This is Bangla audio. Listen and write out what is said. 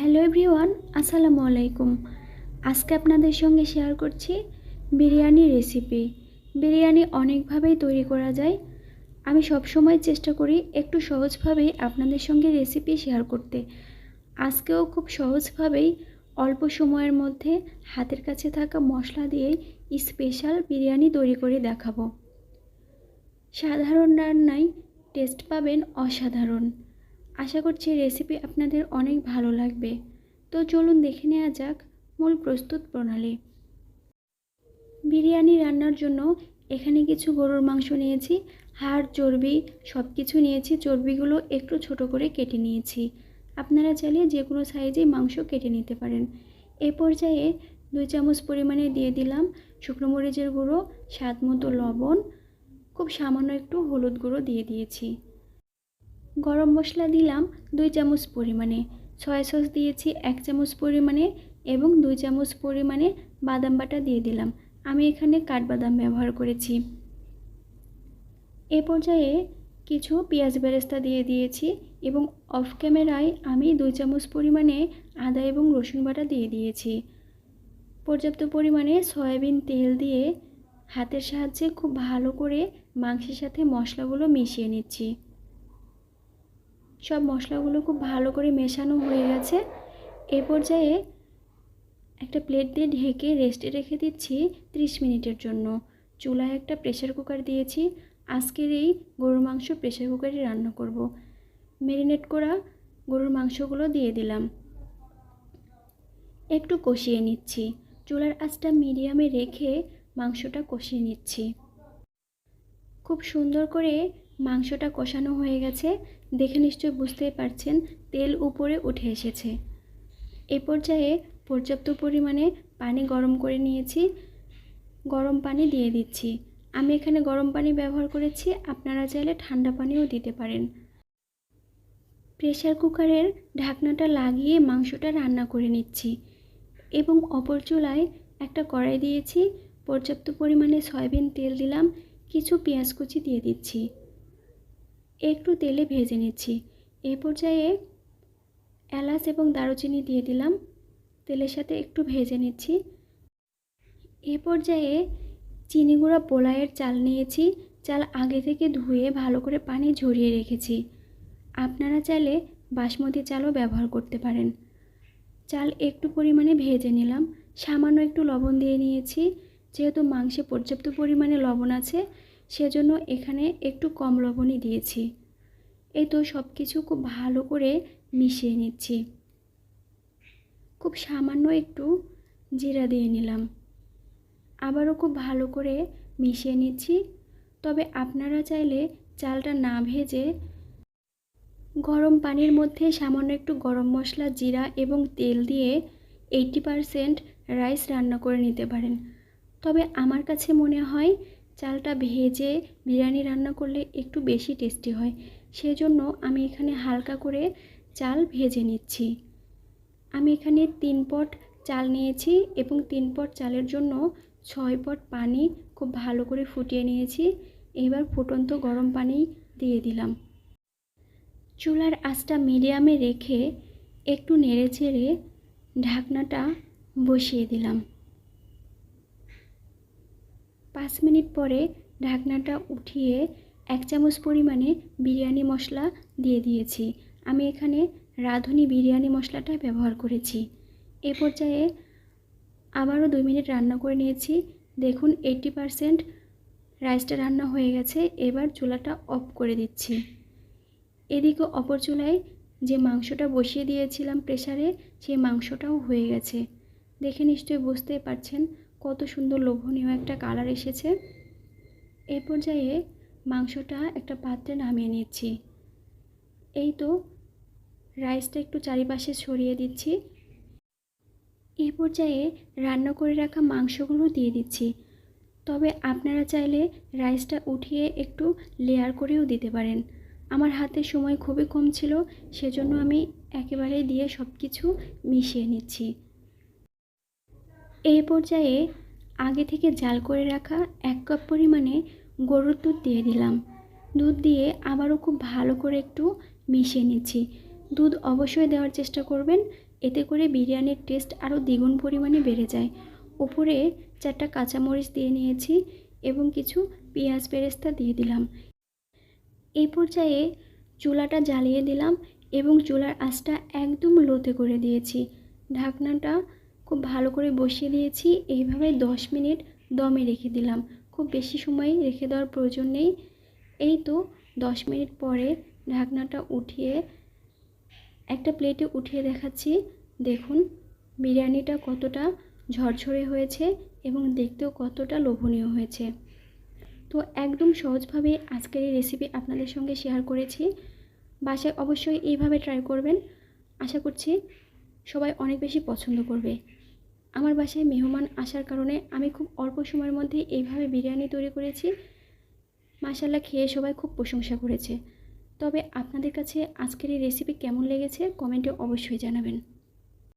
হ্যালো এভরিওয়ান, আসসালামু আলাইকুম। আজকে আপনাদের সঙ্গে শেয়ার করছি বিরিয়ানি রেসিপি। বিরিয়ানি অনেকভাবেই তৈরি করা যায়। আমি সবসময় চেষ্টা করি একটু সহজভাবেই আপনাদের সঙ্গে রেসিপি শেয়ার করতে। আজকেও খুব সহজভাবেই অল্প সময়ের মধ্যে হাতের কাছে থাকা মশলা দিয়েই স্পেশাল বিরিয়ানি তৈরি করে দেখাবো। সাধারণ রান্নায় টেস্ট পাবেন অসাধারণ। আশা করছি রেসিপি আপনাদের অনেক ভালো লাগবে। তো চলুন দেখে নেওয়া যাক মূল প্রস্তুত প্রণালী। বিরিয়ানি রান্নার জন্য এখানে কিছু গরুর মাংস নিয়েছি, হাড় চর্বি সব কিছু নিয়েছি। চর্বিগুলো একটু ছোট করে কেটে নিয়েছি। আপনারা চাইলে যে কোনো সাইজেই মাংস কেটে নিতে পারেন। এ পর্যায়ে 2 চামচ পরিমাণে দিয়ে দিলাম শুকনো মরিচের গুঁড়ো, স্বাদ মতো লবণ, খুব সামান্য একটু হলুদ গুঁড়ো দিয়ে দিয়েছি। গরম মশলা দিলাম 2 চামচ পরিমাণে, সয়া সস দিয়েছি 1 চামচ পরিমাণে এবং 2 চামচ পরিমাণে বাদাম বাটা দিয়ে দিলাম। আমি এখানে কাঠবাদাম ব্যবহার করেছি। এ পর্যায়ে কিছু পেঁয়াজ বেরেস্তা দিয়ে দিয়েছি এবং অফ ক্যামেরায় আমি 2 চামচ পরিমাণে আদা এবং রসুন বাটা দিয়ে দিয়েছি। পর্যাপ্ত পরিমাণে সয়াবিন তেল দিয়ে হাতের সাহায্যে খুব ভালো করে মাংসের সাথে মশলাগুলো মিশিয়ে নিচ্ছি। সব মশলাগুলো খুব ভালো করে মেশানো হয়ে গেছে। এ পর্যায়ে একটা প্লেট দিয়ে ঢেকে রেস্টে রেখে দিচ্ছি 30 মিনিটের জন্য। চুলায় একটা প্রেসার কুকার দিয়েছি। আজকের এই গরুর মাংস প্রেসার কুকারে রান্না করব। ম্যারিনেট করা গরুর মাংসগুলো দিয়ে দিলাম, একটু কষিয়ে নিচ্ছি। চুলার আঁচটা মিডিয়ামে রেখে মাংসটা কষিয়ে নিচ্ছি। খুব সুন্দর করে মাংসটা কষানো হয়ে গেছে। দেখে নিশ্চয়ই বুঝতেই পারছেন তেল উপরে উঠে এসেছে। এই পর্যায়ে পর্যাপ্ত পরিমাণে পানি গরম করে নিয়েছি। গরম পানি দিয়ে দিচ্ছি। আমি এখানে গরম পানি ব্যবহার করেছি, আপনারা চাইলে ঠান্ডা পানিও দিতে পারেন। প্রেসার কুকারের ঢাকনাটা লাগিয়ে মাংসটা রান্না করে নিচ্ছি এবং অপর চুলায় একটা কড়াই দিয়েছি। পর্যাপ্ত পরিমাণে সয়াবিন তেল দিলাম, কিছু পেঁয়াজ কুচি দিয়ে দিচ্ছি, একটু তেলে ভেজে নিচ্ছি। এই পর্যায়ে এলাচ এবং দারুচিনি দিয়ে দিলাম, তেলের সাথে একটু ভেজে নিচ্ছি। এ পর্যায়ে চিনি গুঁড়া পোলাওয়ের চাল নিয়েছি। চাল আগে থেকে ধুয়ে ভালো করে পানি ঝরিয়ে রেখেছি। আপনারা চাইলে বাসমতি চালও ব্যবহার করতে পারেন। চাল একটু পরিমাণে ভেজে নিলাম, সামান্য একটু লবণ দিয়ে নিয়েছি। যেহেতু মাংসে পর্যাপ্ত পরিমাণে লবণ আছে সেজন্য এখানে একটু কম লবণই দিয়েছি। এই তো সব কিছু খুব ভালো করে মিশিয়ে নিচ্ছি। খুব সামান্য একটু জিরা দিয়ে নিলাম, আবারও খুব ভালো করে মিশিয়ে নিচ্ছি। তবে আপনারা চাইলে চালটা না ভেজে গরম পানির মধ্যে সামান্য একটু গরম মশলা, জিরা এবং তেল দিয়ে 80% রাইস রান্না করে নিতে পারেন। তবে আমার কাছে মনে হয় চালটা ভেজে বিরিয়ানি রান্না করলে একটু বেশি টেস্টি হয়, সেজন্য আমি এখানে হালকা করে চাল ভেজে নিচ্ছি। আমি এখানে 3 পট চাল নিয়েছি এবং 3 পট চালের জন্য 6 পট পানি খুব ভালো করে ফুটিয়ে নিয়েছি। এবার ফুটন্ত গরম পানি দিয়ে দিলাম। চুলার আঁচটা মিডিয়ামে রেখে একটু নেড়েচেড়ে ঢাকনাটা বসিয়ে দিলাম। 5 মিনিট পরে ঢাকনাটা উঠিয়ে 1 চামচ পরিমাণে বিরিয়ানি মশলা দিয়ে দিয়েছি। আমি এখানে রাঁধুনি বিরিয়ানি মশলাটা ব্যবহার করেছি। এ পর্যায়ে আবারও 2 মিনিট রান্না করে নিয়েছি। দেখুন 80% রাইসটা রান্না হয়ে গেছে। এবার চুলাটা অফ করে দিচ্ছি। এদিকে অপর চুলায় যে মাংসটা বসিয়ে দিয়েছিলাম প্রেসারে, সেই মাংসটাও হয়ে গেছে। দেখে নিশ্চয়ই বুঝতেই পারছেন কত সুন্দর লোভনীয় একটা কালার এসেছে। এই পর্যায়ে মাংসটা একটা পাত্রে নামিয়ে নিচ্ছি। এই তো রাইসটা একটু চারিপাশে ছড়িয়ে দিচ্ছি। এই পর্যায়ে রান্না করে রাখা মাংসগুলো দিয়ে দিচ্ছি। তবে আপনারা চাইলে রাইসটা উঠিয়ে একটু লেয়ার করেও দিতে পারেন। আমার হাতে সময় খুবই কম ছিল, সেজন্য আমি একেবারে দিয়ে সব কিছু মিশিয়ে নিচ্ছি। এই পর্যায়ে আগে থেকে জাল করে রাখা 1 কাপ পরিমাণে গরুর দুধ দিয়ে দিলাম। দুধ দিয়ে আবারও খুব ভালো করে একটু মিশিয়ে নিচ্ছি। দুধ অবশ্যই দেওয়ার চেষ্টা করবেন, এতে করে বিরিয়ানির টেস্ট আরও দ্বিগুণ পরিমাণে বেড়ে যায়। উপরে 4টা কাঁচামরিচ দিয়ে নিয়েছি এবং কিছু পেঁয়াজ বেরেস্তা দিয়ে দিলাম। এই পর্যায়ে চুলাটা জ্বালিয়ে দিলাম এবং চুলার আঁচটা একদম লোতে করে দিয়েছি। ঢাকনাটা খুব ভালো করে বসিয়ে দিয়েছি। এইভাবে 10 মিনিট দমে রেখে দিলাম। খুব বেশি সময় রেখে দেওয়ার প্রয়োজন নেই। এই তো 10 মিনিট পরে ঢাকনাটা উঠিয়ে একটা প্লেটে উঠিয়ে দেখাচ্ছি। দেখুন বিরিয়ানিটা কতটা ঝরঝরে হয়েছে এবং দেখতেও কতটা লোভনীয় হয়েছে। তো একদম সহজভাবে আজকের এই রেসিপি আপনাদের সঙ্গে শেয়ার করেছি। বাসায় অবশ্যই এইভাবে ট্রাই করবেন। আশা করছি সবাই অনেক বেশি পছন্দ করবে। আমার বাসায় মেহমান আসার কারণে আমি খুব অল্প সময়ের মধ্যে এইভাবে বিরিয়ানি তৈরি করেছি। মাশাআল্লাহ, খেয়ে সবাই খুব প্রশংসা করেছে। তবে আপনাদের কাছে আজকের এই রেসিপি কেমন লেগেছে কমেন্টে অবশ্যই জানাবেন।